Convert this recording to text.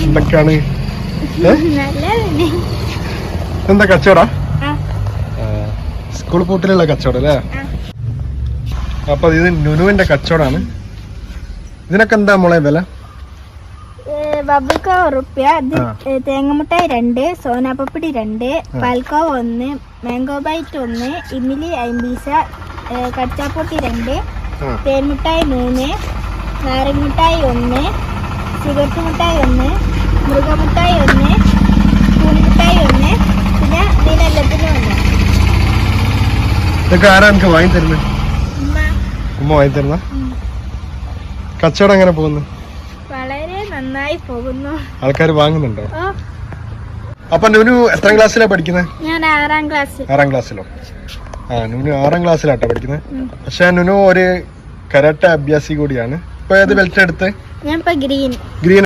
എന്തൊക്കെയാണ് എന്താ കച്ചവടാ? സ്കൂൾ പൂട്ടിലുള്ള കച്ചവടം അല്ലേ? അപ്പൊ ഇത് നുനുവിന്റെ കച്ചവടാണ്. ഇതിനൊക്കെ എന്താ മോളെ വില? ബബിൾക്കോ റുപ്യ, തേങ്ങമുട്ടായി 2, സോനാപ്പപ്പടി 2, പാൽക്കോവ 1, മാംഗോ ബൈറ്റ് 1, ഇമിലി 50, കച്ചാപ്പൊട്ടി 2, തേൻമുട്ടായി 3, നാരങ്ങമിഠായി 1, സിഗരറ്റ് മുട്ടായി 1, മൃഗമുട്ടായി 1, പൂണിമുട്ടായി 1, പിന്നെ ഇതിനെല്ലാത്തിനും 1. ഇതൊക്കെ ആരാ എനിക്ക് വാങ്ങി തരുന്നത്? ഉമ്മ വാങ്ങി തരുന്ന? കച്ചവടം എങ്ങനെ പോകുന്നു? വളരെ നന്നായി പോകുന്നു. ആൾക്കാർ വാങ്ങുന്നുണ്ടോ? അപ്പൊ നുനു എത്രാം ക്ലാസ്സിലാണ് പഠിക്കുന്നത്? ഞാൻ 6ാം ക്ലാസ്. 6ാം ക്ലാസ്സിലോ? നുനു 6ാം ക്ലാസ്സിലാട്ടോ പഠിക്കുന്നത്. പക്ഷെ നുനു ഒരു കരാട്ടെ അഭ്യാസി കൂടിയാണ്. ഇപ്പൊ ഏത് ബെൽറ്റ് എടുത്ത്? ഞാൻ ഇപ്പൊ ഗ്രീൻ.